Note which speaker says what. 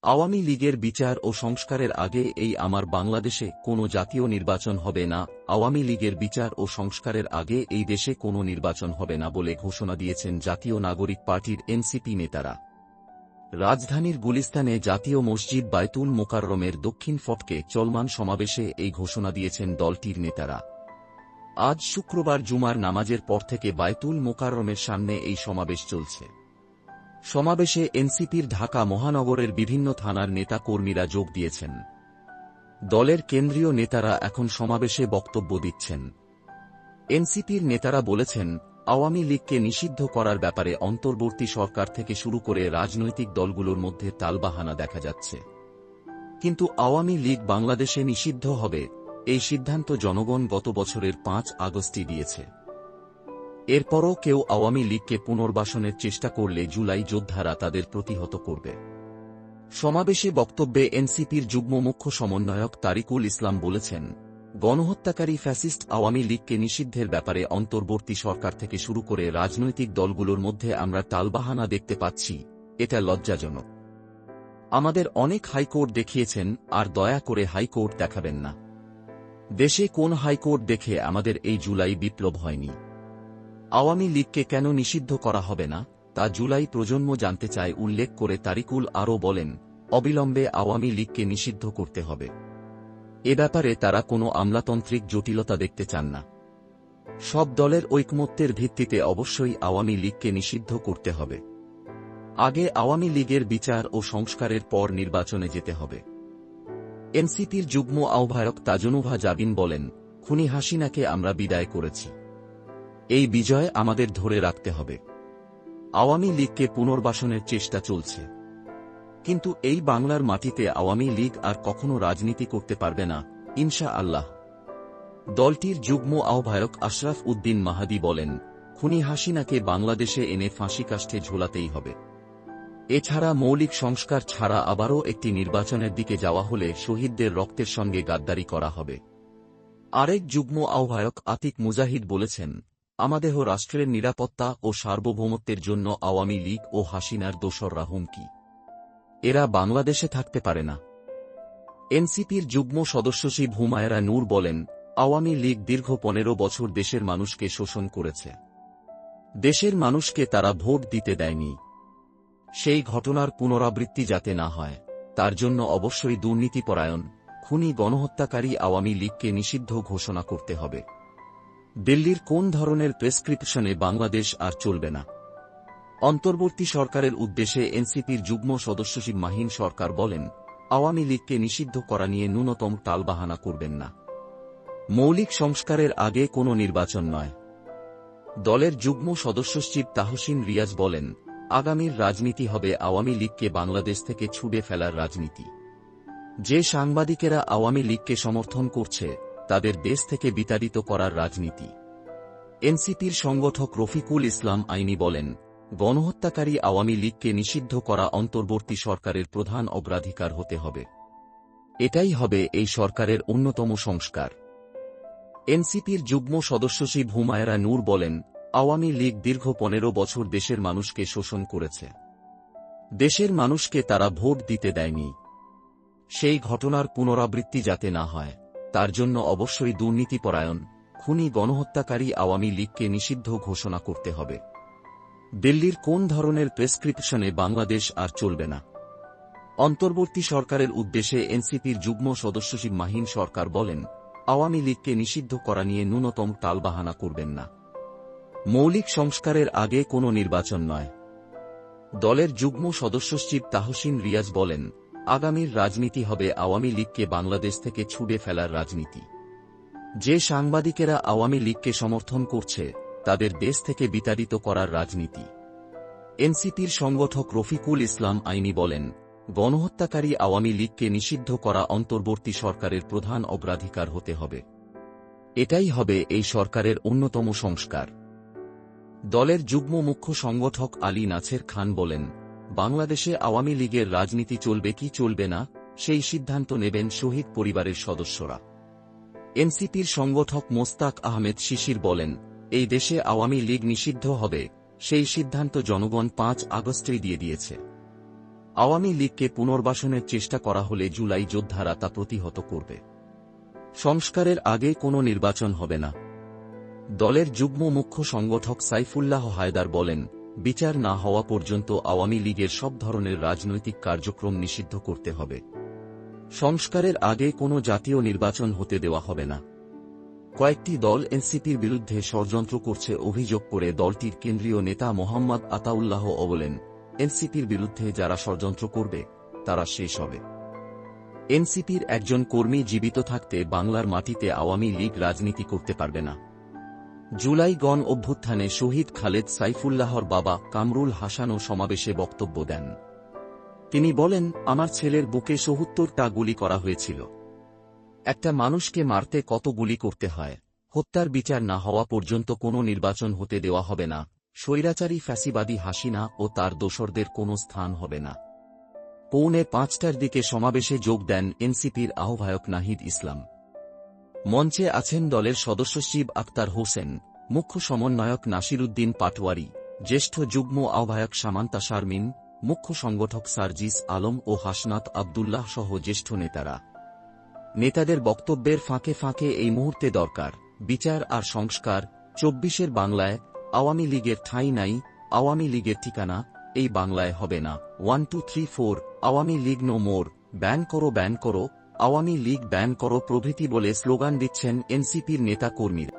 Speaker 1: আওয়ামী লীগের বিচার ও সংস্কারের আগে এই আমার বাংলাদেশে কোনো জাতীয় নির্বাচন হবে না। আওয়ামী লীগের বিচার ও সংস্কারের আগে এই দেশে কোনো নির্বাচন হবে না বলে ঘোষণা দিয়েছেন জাতীয় নাগরিক পার্টির এনসিপি নেতারা। রাজধানীর গুলিস্তানে জাতীয় মসজিদ বায়তুল মোকাররমের দক্ষিণ ফটকে চলমান সমাবেশে এই ঘোষণা দিয়েছেন দলটির নেতারা। আজ শুক্রবার জুমার নামাজের পর থেকে বায়তুল মোকাররমের সামনে এই সমাবেশ চলছে। সমাবেশে এনসিপির ঢাকা মহানগরের বিভিন্ন থানার নেতা কর্মীরা যোগ দিয়েছেন। দলের কেন্দ্রীয় নেতারা এখন সমাবেশে বক্তব্য দিচ্ছেন। এনসিপির নেতারা বলেছেন, আওয়ামী লীগকে নিষিদ্ধ করার ব্যাপারে অন্তর্বর্তী সরকার থেকে শুরু করে রাজনৈতিক দলগুলোর মধ্যে তালবাহানা দেখা যাচ্ছে। কিন্তু আওয়ামী লীগ বাংলাদেশে নিষিদ্ধ হবে, এই সিদ্ধান্ত জনগণ গত বছরের ৫ আগস্টই দিয়েছে। এরপরও কেউ আওয়ামী লীগকে পুনর্বাসনের চেষ্টা করলে জুলাই যোদ্ধারা তাদের প্রতিহত করবে। সমাবেশে বক্তব্যে এনসিপির যুগ্ম মুখ্য সমন্বয়ক তারিকুল ইসলাম বলেছেন, গণহত্যাকারী ফ্যাসিস্ট আওয়ামী লীগকে নিষিদ্ধের ব্যাপারে অন্তর্বর্তী সরকার থেকে শুরু করে রাজনৈতিক দলগুলোর মধ্যে আমরা টালবাহানা দেখতে পাচ্ছি, এটা লজ্জাজনক। আমাদের অনেক হাইকোর্ট দেখিয়েছেন, আর দয়া করে হাইকোর্ট দেখাবেন না। দেশে কোন হাইকোর্ট দেখে আমাদের এই জুলাই বিপ্লব হয়নি। আওয়ামী লীগকে কেন নিষিদ্ধ করা হবে না, তা জুলাই প্রজন্ম জানতে চায় উল্লেখ করে তারিকুল আরও বলেন, অবিলম্বে আওয়ামী লীগকে নিষিদ্ধ করতে হবে। এ ব্যাপারে তারা কোনো আমলাতান্ত্রিক জটিলতা দেখতে চান না। সব দলের ঐকমত্যের ভিত্তিতে অবশ্যই আওয়ামী লীগকে নিষিদ্ধ করতে হবে। আগে আওয়ামী লীগের বিচার ও সংস্কারের পর নির্বাচনে যেতে হবে। এনসিপির যুগ্ম আহ্বায়ক তাজনুভা জাবিন বলেন, খুনি হাসিনাকে আমরা বিদায় করেছি। এই বিজয় আমাদের ধরে রাখতে হবে। আওয়ামী লীগকে পুনর্বাসনের চেষ্টা চলছে, কিন্তু এই বাংলার মাটিতে আওয়ামী লীগ আর কখনো রাজনীতি করতে পারবে না, ইনশা আল্লাহ। দলটির যুগ্ম আহ্বায়ক আশরাফ উদ্দিন মাহাদি বলেন, খুনি হাসিনাকে বাংলাদেশে এনে ফাঁসিকাষ্ঠে ঝোলাতেই হবে। এছাড়া মৌলিক সংস্কার ছাড়া আবারও একটি নির্বাচনের দিকে যাওয়া হলে শহীদদের রক্তের সঙ্গে গাদ্দারি করা হবে। আরেক যুগ্ম আহ্বায়ক আতিক মুজাহিদ বলেছেন, আমাদেহ রাষ্ট্রের নিরাপত্তা ও সার্বভৌমত্বের জন্য আওয়ামী লীগ ও হাসিনার দোসররা হুমকি। এরা বাংলাদেশে থাকতে পারে না। এনসিপির যুগ্ম সদস্যসচিব হুমায়রা নূর বলেন, আওয়ামী লীগ দীর্ঘ ১৫ বছর দেশের মানুষকে শোষণ করেছে। দেশের মানুষকে তারা ভোট দিতে দেয়নি। সেই ঘটনার পুনরাবৃত্তি যাতে না হয়, তার জন্য অবশ্যই দুর্নীতিপরায়ণ, খুনি গণহত্যাকারী আওয়ামী লীগকে নিষিদ্ধ ঘোষণা করতে হবে। দিল্লির কোন ধরনের প্রেসক্রিপশনে বাংলাদেশ আর চলবে না। অন্তর্বর্তী সরকারের উদ্দেশ্যে এনসিপির যুগ্ম সদস্যসচিব মাহিন সরকার বলেন, আওয়ামী লীগকে নিষিদ্ধ করা নিয়ে ন্যূনতম টালবাহানা করবেন না। মৌলিক সংস্কারের আগে কোনো নির্বাচন নয়। দলের যুগ্ম সদস্যসচিব তাহসিন রিয়াজ বলেন, আগামীর রাজনীতি হবে আওয়ামী লীগকে বাংলাদেশ থেকে ছুড়ে ফেলার রাজনীতি। যে সাংবাদিকেরা আওয়ামী লীগকে সমর্থন করছে, তাদের দেশ থেকে বিতাড়িত করার রাজনীতি। এনসিপির সংগঠক রফিকুল ইসলাম আইনি বলেন, গণহত্যাকারী আওয়ামী লীগকে নিষিদ্ধ করা অন্তর্বর্তী সরকারের প্রধান অগ্রাধিকার হতে হবে। এটাই হবে এই সরকারের অন্যতম সংস্কার। এনসিপির যুগ্ম সদস্যসচিব হুমায়রা নূর বলেন, আওয়ামী লীগ দীর্ঘ ১৫ বছর দেশের মানুষকে শোষণ করেছে। দেশের মানুষকে তারা ভোট দিতে দেয়নি। সেই ঘটনার পুনরাবৃত্তি যাতে না হয়, তার জন্য অবশ্যই দুর্নীতিপরায়ণ, খুনি গণহত্যাকারী আওয়ামী লীগকে নিষিদ্ধ ঘোষণা করতে হবে। দিল্লির কোন ধরনের প্রেসক্রিপশনে বাংলাদেশ আর চলবে না। অন্তর্বর্তী সরকারের উদ্দেশ্যে এনসিপির যুগ্ম সদস্যসচিব মাহিন সরকার বলেন, আওয়ামী লীগকে নিষিদ্ধ করা নিয়ে ন্যূনতম টালবাহানা করবেন না। মৌলিক সংস্কারের আগে কোনো নির্বাচন নয়। দলের যুগ্ম সদস্যসচিব তাহসিন রিয়াজ বলেন, আগামীর রাজনীতি হবে আওয়ামী লীগকে বাংলাদেশ থেকে ছুড়ে ফেলার রাজনীতি। যে সাংবাদিকেরা আওয়ামী লীগকে সমর্থন করছে, তাদের দেশ থেকে বিতাড়িত করার রাজনীতি। এনসিপির সংগঠক রফিকুল ইসলাম আইনি বলেন, গণহত্যাকারী আওয়ামী লীগকে নিষিদ্ধ করা অন্তর্বর্তী সরকারের প্রধান অগ্রাধিকার হতে হবে। এটাই হবে এই সরকারের অন্যতম সংস্কার। দলের যুগ্ম মুখ্য সংগঠক আলী নাছের খান বলেন, বাংলাদেশে আওয়ামী লীগের রাজনীতি চলবে কি চলবে না, সেই সিদ্ধান্ত নেবেন শহীদ পরিবারের সদস্যরা। এনসিপির সংগঠক মোস্তাক আহমেদ শিশির বলেন, এই দেশে আওয়ামী লীগ নিষিদ্ধ হবে, সেই সিদ্ধান্ত জনগণ ৫ আগস্টেই দিয়ে দিয়েছে। আওয়ামী লীগকে পুনর্বাসনের চেষ্টা করা হলে জুলাই যোদ্ধারা তা প্রতিহত করবে। সংস্কারের আগে কোনো নির্বাচন হবে না। দলের যুগ্ম মুখ্য সংগঠক সাইফুল্লাহ হায়দার বলেন, বিচার না হওয়া পর্যন্ত আওয়ামী লীগের সব ধরনের রাজনৈতিক কার্যক্রম নিষিদ্ধ করতে হবে। সংস্কারের আগে কোনো জাতীয় নির্বাচন হতে দেওয়া হবে না। কয়েকটি দল এনসিপির বিরুদ্ধে ষড়যন্ত্র করছে অভিযোগ করে দলটির কেন্দ্রীয় নেতা মোহাম্মদ আতাউল্লাহ বলেন, এনসিপির বিরুদ্ধে যারা ষড়যন্ত্র করবে তারা শেষ হবে। এনসিপির একজন কর্মী জীবিত থাকতে বাংলার মাটিতে আওয়ামী লীগ রাজনীতি করতে পারবে না। জুলাই গণ অভ্যুত্থানে শহীদ খালেদ সাইফুল্লাহর বাবা কামরুল হাসানও সমাবেশে বক্তব্য দেন। তিনি বলেন, আমার ছেলের বুকে ৭০টা গুলি করা হয়েছিল। একটা মানুষকে মারতে কত গুলি করতে হয়? হত্যার বিচার না হওয়া পর্যন্ত কোনো নির্বাচন হতে দেওয়া হবে না। স্বৈরাচারী ফ্যাসিবাদী হাসিনা ও তার দোসরদের কোনো স্থান হবে না। পৌনে ৫টার দিকে সমাবেশে যোগ দেন এনসিপির আহ্বায়ক নাহিদ ইসলাম। মঞ্চে আছেন দলের সদস্য শিব আক্তার হোসেন, মুখ্য সমন্বয়ক নাসিরুদ্দিন পাটওয়ারি, জ্যেষ্ঠ যুগ্ম আহ্বায়ক সামান্তা শারমিন, মুখ্য সংগঠক সার্জিস আলম ও হাসনাত আবদুল্লাহ সহ জ্যেষ্ঠ নেতারা। নেতাদের বক্তব্যের ফাঁকে ফাঁকে এই মুহূর্তে দরকার বিচার আর সংস্কার। ২৪-এর বাংলায় আওয়ামী লীগের ঠাঁই নাই, আওয়ামী লীগের ঠিকানা এই বাংলায় হবে না। 1 2 3 4 Awami League no more, ban করো আওয়ামী লীগ ব্যান করো প্রভৃতি বলে স্লোগান দিচ্ছেন এনসিপির নেতা কর্মীরা।